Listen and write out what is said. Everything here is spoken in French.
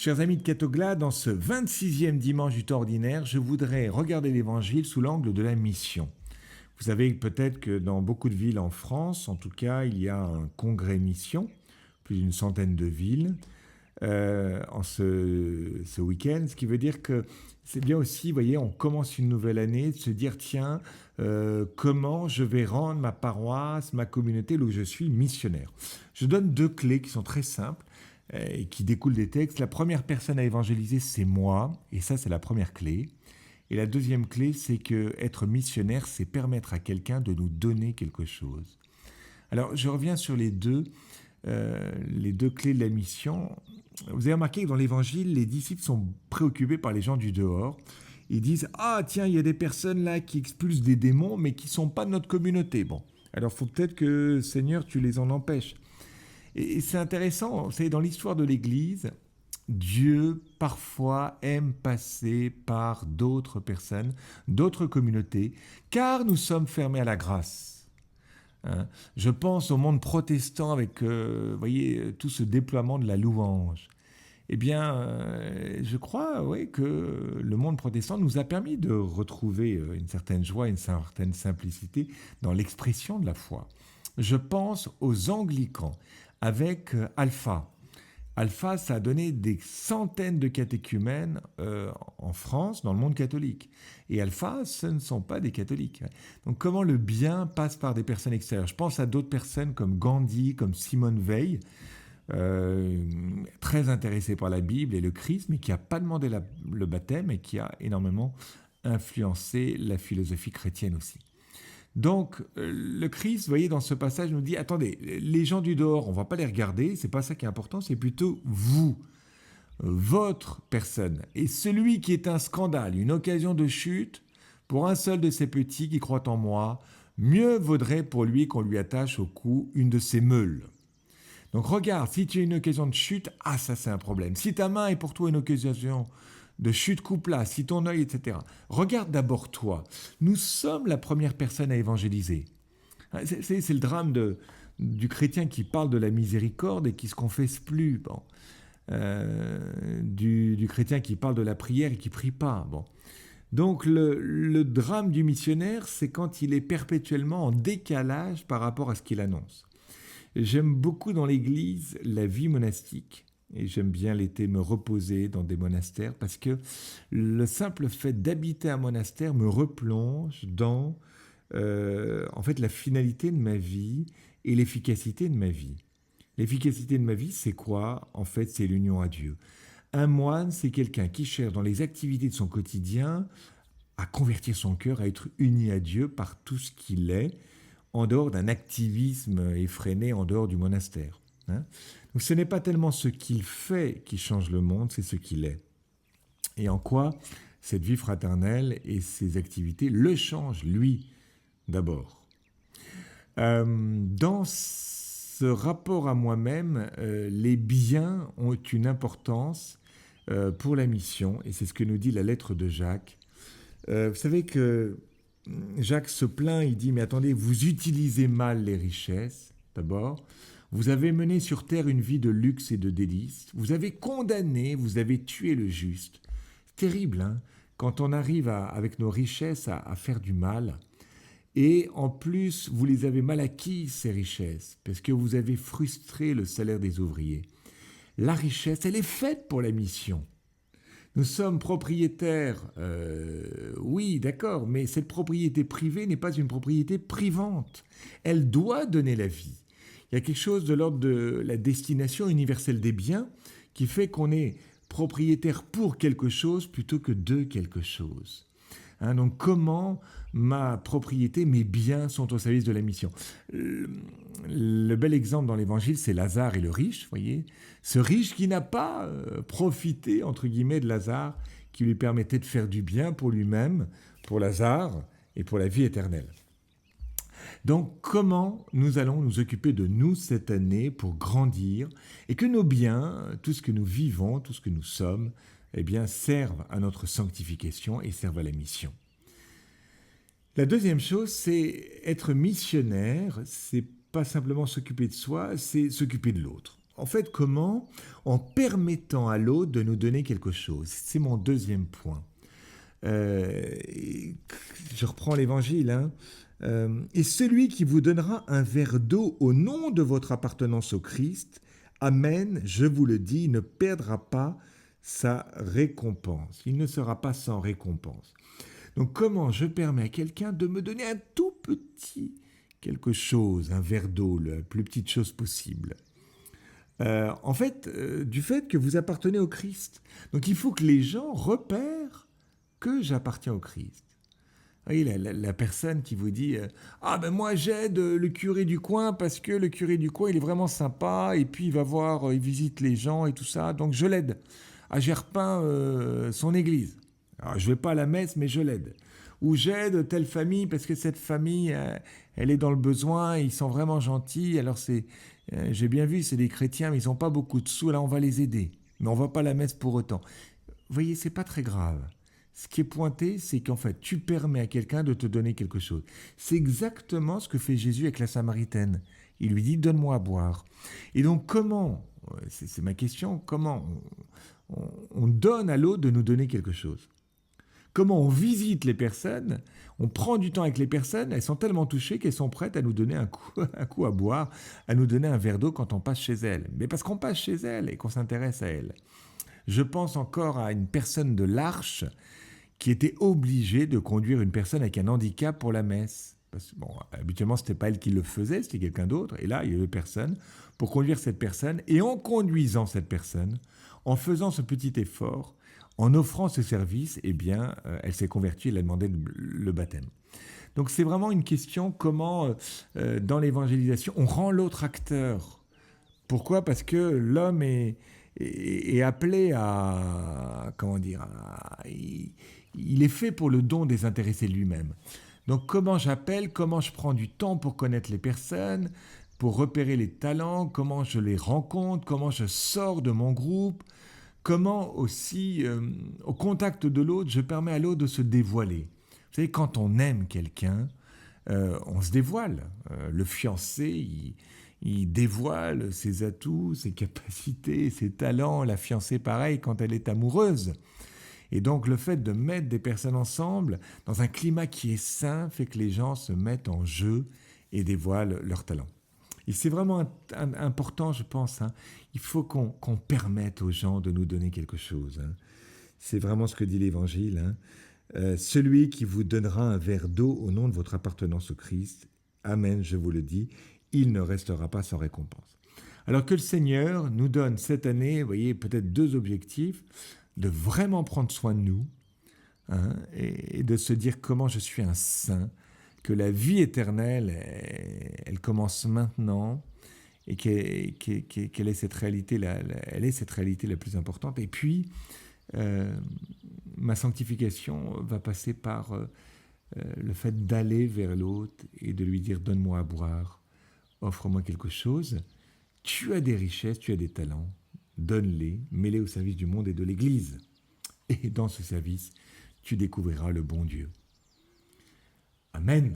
Chers amis de Catoglade, dans ce 26e dimanche du temps ordinaire, je voudrais regarder l'Évangile sous l'angle de la mission. Vous savez peut-être que dans beaucoup de villes en France, en tout cas, il y a un congrès mission, plus d'une centaine de villes, en ce week-end, ce qui veut dire que c'est bien aussi, vous voyez, on commence une nouvelle année, de se dire, tiens, comment je vais rendre ma paroisse, ma communauté, là où je suis, missionnaire. Je donne deux clés qui sont très simples et qui découlent des textes. La première personne à évangéliser, c'est moi, et ça, c'est la première clé. Et la deuxième clé, c'est que être missionnaire, c'est permettre à quelqu'un de nous donner quelque chose. Alors, je reviens sur les deux clés de la mission. Vous avez remarqué que dans l'Évangile, les disciples sont préoccupés par les gens du dehors. Ils disent « Ah, tiens, il y a des personnes là qui expulsent des démons, mais qui ne sont pas de notre communauté. » Bon, alors il faut peut-être que, Seigneur, tu les en empêches. Et c'est intéressant, vous savez, dans l'histoire de l'Église, Dieu, parfois, aime passer par d'autres personnes, d'autres communautés, car nous sommes fermés à la grâce. Je pense au monde protestant avec, vous voyez, tout ce déploiement de la louange. Eh bien, je crois que le monde protestant nous a permis de retrouver une certaine joie, une certaine simplicité dans l'expression de la foi. Je pense aux anglicans avec Alpha. Alpha, ça a donné des centaines de catéchumènes en France, dans le monde catholique. Et Alpha, ce ne sont pas des catholiques. Donc comment le bien passe par des personnes extérieures? Je pense à d'autres personnes comme Gandhi, comme Simone Veil, très intéressée par la Bible et le Christ, mais qui n'a pas demandé le baptême et qui a énormément influencé la philosophie chrétienne aussi. Donc, le Christ, vous voyez, dans ce passage, nous dit, attendez, les gens du dehors, on ne va pas les regarder, c'est pas ça qui est important, c'est plutôt vous, votre personne. Et celui qui est un scandale, une occasion de chute, pour un seul de ces petits qui croient en moi, mieux vaudrait pour lui qu'on lui attache au cou une de ses meules. Donc regarde, si tu as une occasion de chute, ah ça c'est un problème. Si ta main est pour toi une occasion de chute, coupe-la, si ton œil, etc. Regarde d'abord toi. Nous sommes la première personne à évangéliser. C'est le drame du chrétien qui parle de la miséricorde et qui ne se confesse plus. Bon. Du chrétien qui parle de la prière et qui ne prie pas. Bon. Donc le drame du missionnaire, c'est quand il est perpétuellement en décalage par rapport à ce qu'il annonce. J'aime beaucoup dans l'Église la vie monastique. Et j'aime bien l'été me reposer dans des monastères parce que le simple fait d'habiter un monastère me replonge dans en fait la finalité de ma vie et l'efficacité de ma vie. L'efficacité de ma vie, c'est quoi? En fait, c'est l'union à Dieu. Un moine, c'est quelqu'un qui cherche dans les activités de son quotidien à convertir son cœur, à être uni à Dieu par tout ce qu'il est, en dehors d'un activisme effréné en dehors du monastère. Donc ce n'est pas tellement ce qu'il fait qui change le monde, c'est ce qu'il est. Et en quoi cette vie fraternelle et ses activités le changent, lui, d'abord. Dans ce rapport à moi-même, les biens ont une importance pour la mission, et c'est ce que nous dit la lettre de Jacques. Vous savez que Jacques se plaint, il dit « Mais attendez, vous utilisez mal les richesses, d'abord. Vous avez mené sur terre une vie de luxe et de délices. Vous avez condamné, vous avez tué le juste. » C'est terrible, hein, quand on arrive avec nos richesses à faire du mal. Et en plus, vous les avez mal acquises, ces richesses, parce que vous avez frustré le salaire des ouvriers. La richesse, elle est faite pour la mission. Nous sommes propriétaires, oui, d'accord, mais cette propriété privée n'est pas une propriété privante. Elle doit donner la vie. Il y a quelque chose de l'ordre de la destination universelle des biens qui fait qu'on est propriétaire pour quelque chose plutôt que de quelque chose. Donc comment ma propriété, mes biens sont au service de la mission? Le bel exemple dans l'Évangile, c'est Lazare et le riche, vous voyez. Ce riche qui n'a pas profité, entre guillemets, de Lazare, qui lui permettait de faire du bien pour lui-même, pour Lazare et pour la vie éternelle. Donc, comment nous allons nous occuper de nous cette année pour grandir et que nos biens, tout ce que nous vivons, tout ce que nous sommes, eh bien, servent à notre sanctification et servent à la mission. La deuxième chose, c'est être missionnaire, c'est pas simplement s'occuper de soi, c'est s'occuper de l'autre. En fait, comment? En permettant à l'autre de nous donner quelque chose. C'est mon deuxième point. Et je reprends l'évangile, hein. Et celui qui vous donnera un verre d'eau au nom de votre appartenance au Christ, Amen, je vous le dis, il ne perdra pas sa récompense. Il ne sera pas sans récompense. Donc comment je permets à quelqu'un de me donner un tout petit quelque chose, un verre d'eau, la plus petite chose possible? En fait, du fait que vous appartenez au Christ. Donc il faut que les gens repèrent que j'appartiens au Christ. Oui, la personne qui vous dit ah ben moi j'aide le curé du coin parce que le curé du coin il est vraiment sympa et puis il va voir, il visite les gens et tout ça, donc je l'aide. Ah, j'ai repeint son église. Alors je vais pas à la messe mais je l'aide. Ou j'aide telle famille parce que cette famille elle est dans le besoin, ils sont vraiment gentils. Alors j'ai bien vu, c'est des chrétiens mais ils n'ont pas beaucoup de sous, là on va les aider. Mais on va pas à la messe pour autant. Vous voyez, c'est pas très grave. Ce qui est pointé, c'est qu'en fait, tu permets à quelqu'un de te donner quelque chose. C'est exactement ce que fait Jésus avec la Samaritaine. Il lui dit, donne-moi à boire. Et donc, comment, c'est ma question, comment on donne à l'autre de nous donner quelque chose? Comment on visite les personnes, on prend du temps avec les personnes, elles sont tellement touchées qu'elles sont prêtes à nous donner un coup à boire, à nous donner un verre d'eau quand on passe chez elles. Mais parce qu'on passe chez elles et qu'on s'intéresse à elles. Je pense encore à une personne de l'Arche qui était obligée de conduire une personne avec un handicap pour la messe. Parce que, bon, habituellement, ce n'était pas elle qui le faisait, c'était quelqu'un d'autre. Et là, il y a deux personnes pour conduire cette personne. Et en conduisant cette personne, en faisant ce petit effort, en offrant ce service, eh bien, elle s'est convertie, elle a demandé le baptême. Donc c'est vraiment une question comment, dans l'évangélisation, on rend l'autre acteur. Pourquoi? Parce que l'homme est appelé à, comment dire, il est fait pour le don désintéressé de lui-même. Donc comment j'appelle, comment je prends du temps pour connaître les personnes, pour repérer les talents, comment je les rencontre, comment je sors de mon groupe, comment aussi, au contact de l'autre, je permets à l'autre de se dévoiler. Vous savez, quand on aime quelqu'un, on se dévoile. Le fiancé, il dévoile ses atouts, ses capacités, ses talents. La fiancée, pareil, quand elle est amoureuse. Et donc le fait de mettre des personnes ensemble dans un climat qui est sain fait que les gens se mettent en jeu et dévoilent leurs talents. Et c'est vraiment important, je pense. Hein. Il faut qu'on permette aux gens de nous donner quelque chose. Hein. C'est vraiment ce que dit l'Évangile. Hein. Celui qui vous donnera un verre d'eau au nom de votre appartenance au Christ, Amen, je vous le dis, il ne restera pas sans récompense. Alors que le Seigneur nous donne cette année, vous voyez, peut-être deux objectifs, de vraiment prendre soin de nous, hein, et de se dire comment je suis un saint, que la vie éternelle, elle commence maintenant, et qu'elle est cette réalité, elle est cette réalité la plus importante. Et puis, ma sanctification va passer par le fait d'aller vers l'autre et de lui dire donne-moi à boire, offre-moi quelque chose. Tu as des richesses, tu as des talents, donne-les, mets-les au service du monde et de l'Église. Et dans ce service, tu découvriras le bon Dieu. Amen.